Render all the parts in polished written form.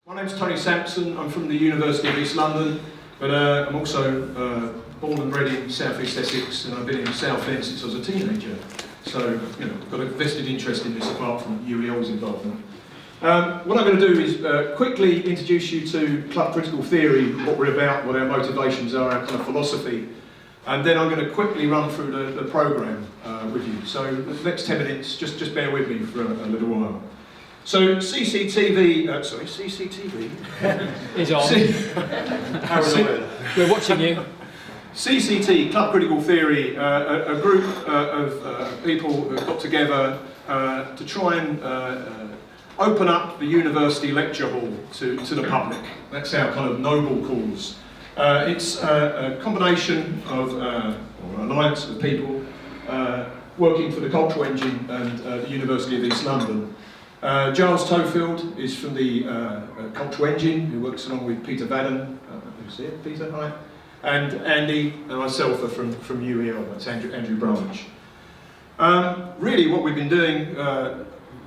My name's Tony Sampson. I'm from the University of East London, but I'm also born and bred in South East Essex, and I've been in Southend since I was a teenager. So, got a vested interest in this apart from UEL's involvement. What I'm going to do is quickly introduce you to club critical theory, what we're about, what our motivations are, our kind of philosophy, and then I'm going to quickly run through the programme with you. So the next 10 minutes, just bear with me for a little while. So CCTV is on. We're watching you. CCT, Club Critical Theory, a group of people who got together to try and open up the university lecture hall to the public. That's our kind of noble cause. It's a combination of, or an alliance of people working for the Cultural Engine and the University of East London. Giles Tofield is from the Cultural Engine, who works along with Peter Vadden, who's here, Peter, hi, and Andy and myself are from UEL, that's Andrew Branch. Really what we've been doing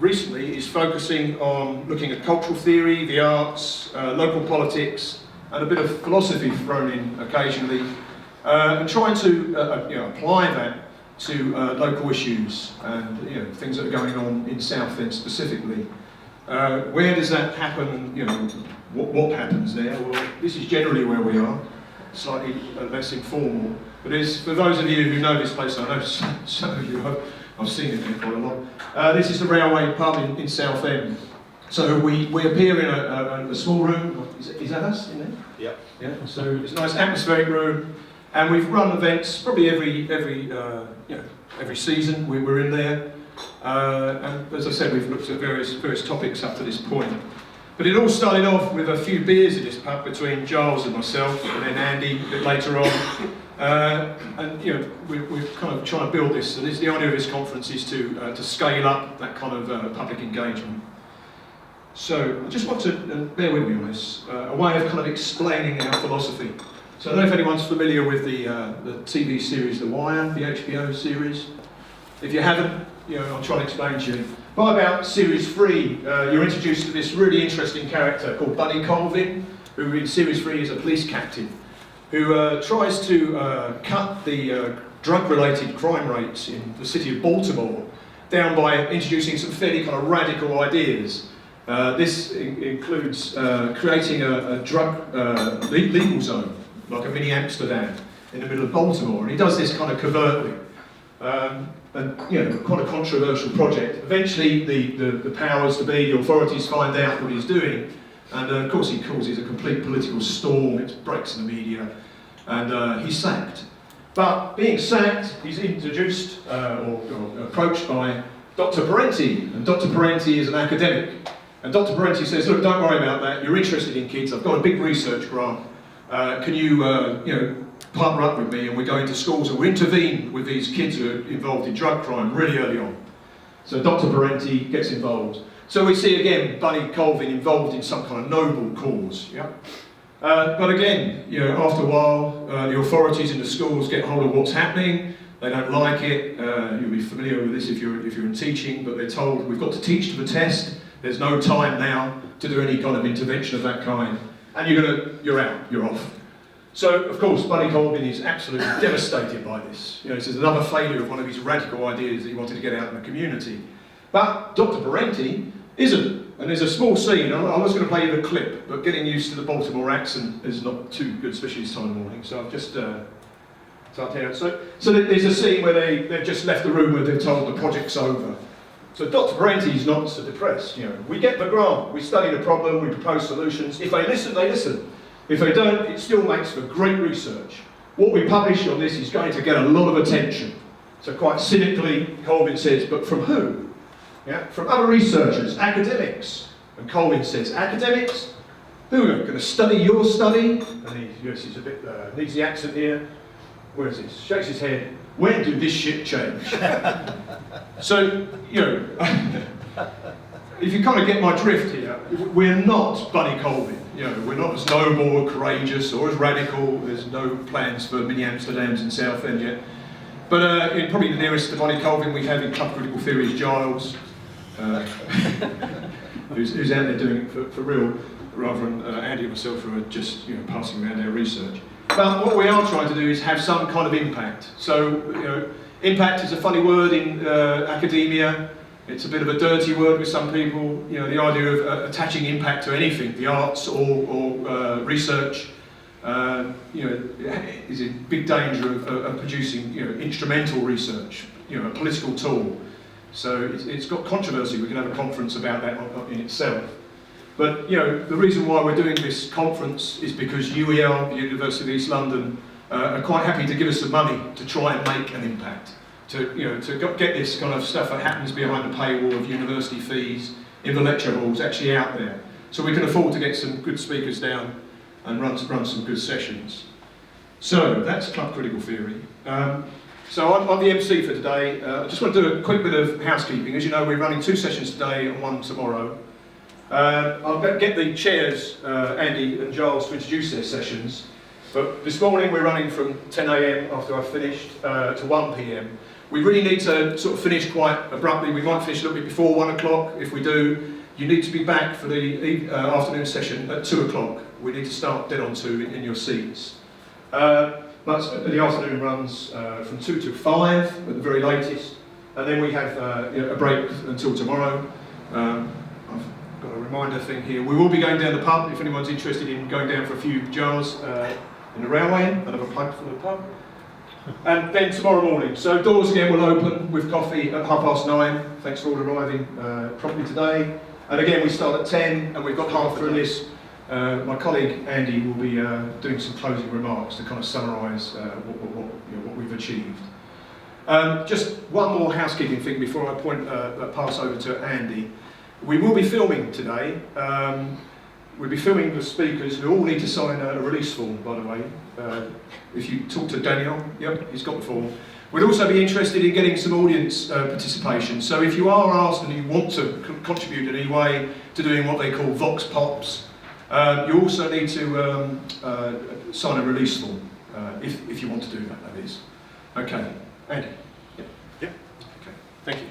recently is focusing on looking at cultural theory, the arts, local politics, and a bit of philosophy thrown in occasionally, and trying to apply that to local issues and things that are going on in Southend specifically. Where does that happen? What happens there? Well, this is generally where we are, slightly less informal. But for those of you who know this place, I know some of you have. I've seen it there quite a lot. This is the Railway Pub in Southend. So we appear in a small room. Is that us in there? Yeah. So it's a nice atmospheric room. And we've run events probably every season. We're in there, and as I said, we've looked at various topics up to this point. But it all started off with a few beers at this pub between Giles and myself, and then Andy a bit later on. And we're kind of trying to build this. So the idea of this conference is to scale up that kind of public engagement. So I just want to bear with me on this, a way of kind of explaining our philosophy. So I don't know if anyone's familiar with the TV series The Wire, the HBO series. If you haven't, I'll try and explain to you. By about series 3, you're introduced to this really interesting character called Buddy Colvin, who in series 3 is a police captain, who tries to cut the drug-related crime rates in the city of Baltimore down by introducing some fairly kind of radical ideas. This includes creating a drug legal zone, like a mini Amsterdam in the middle of Baltimore, and he does this kind of covertly, and quite a controversial project. Eventually, the powers to be, the authorities, find out what he's doing, and of course he causes a complete political storm. It breaks in the media, and he's sacked. But being sacked, he's introduced or approached by Dr. Parenti, and Dr. Parenti is an academic, and Dr. Parenti says, "Look, don't worry about that. You're interested in kids. I've got a big research grant. Can you, partner up with me, and we're going to schools and we intervene with these kids who are involved in drug crime really early on." So Dr. Parenti gets involved. So we see again Buddy Colvin involved in some kind of noble cause. Yeah. But again, after a while, the authorities in the schools get hold of what's happening. They don't like it. You'll be familiar with this if you're in teaching, but they're told we've got to teach to the test. There's no time now to do any kind of intervention of that kind. And you're out, you're off. So, of course, Buddy Colvin is absolutely devastated by this. This is another failure of one of his radical ideas that he wanted to get out in the community. But Dr. Parenti isn't. And there's a small scene, I was going to play you the clip, but getting used to the Baltimore accent is not too good, especially this time of the morning, so I've just started here. So there's a scene where they've just left the room where they're told the project's over. So Dr. Parenti is not so depressed. We get the grant, we study the problem, we propose solutions. If they listen, they listen. If they don't, it still makes for great research. What we publish on this is going to get a lot of attention. So quite cynically, Colvin says, but from who? From other researchers, academics. And Colvin says, academics? Who are going to study your study? And he's a bit, needs the accent here. Where is this? Shakes his head. When did this shit change? So, if you kind of get my drift here, we're not Buddy Colvin. We're not as noble or courageous or as radical. There's no plans for mini Amsterdams in Southend yet. But probably the nearest to Buddy Colvin we have in club critical theory is Giles, who's out there doing it for real. rather than Andy and myself who are just passing around our research. But what we are trying to do is have some kind of impact. So impact is a funny word in academia. It's a bit of a dirty word with some people. The idea of attaching impact to anything, the arts or research, is in big danger of producing instrumental research, a political tool. So it's got controversy. We can have a conference about that in itself. But the reason why we're doing this conference is because UEL, the University of East London, are quite happy to give us some money to try and make an impact. To get this kind of stuff that happens behind the paywall of university fees in the lecture halls actually out there, so we can afford to get some good speakers down and run some good sessions. So that's club critical theory. So I'm the MC for today. I just want to do a quick bit of housekeeping. As you know, we're running 2 sessions today and 1 tomorrow. I'll get the chairs, Andy and Giles, to introduce their sessions. But this morning we're running from 10 AM after I've finished to 1 PM. We really need to sort of finish quite abruptly. We might finish a little bit before 1 o'clock. If we do, you need to be back for the afternoon session at 2 o'clock. We need to start dead on 2 in your seats. But the afternoon runs from 2 to 5 at the very latest. And then we have a break until tomorrow. I've got a reminder thing here. We will be going down the pub if anyone's interested in going down for a few jars in the railway and have a pint for the pub. And then tomorrow morning. So doors again will open with coffee at 9:30. Thanks for all arriving properly today. And again we start at 10 and we've got half through this. My colleague Andy will be doing some closing remarks to kind of summarise what we've achieved. Just one more housekeeping thing before I pass over to Andy. We will be filming today. We'll be filming the speakers who all need to sign a release form, by the way. If you talk to Daniel, yep, he's got the form. We'd also be interested in getting some audience participation. So if you are asked and you want to contribute in any way to doing what they call Vox Pops, you also need to sign a release form, if you want to do that, that is. Okay, Andy. Yeah. Okay, thank you.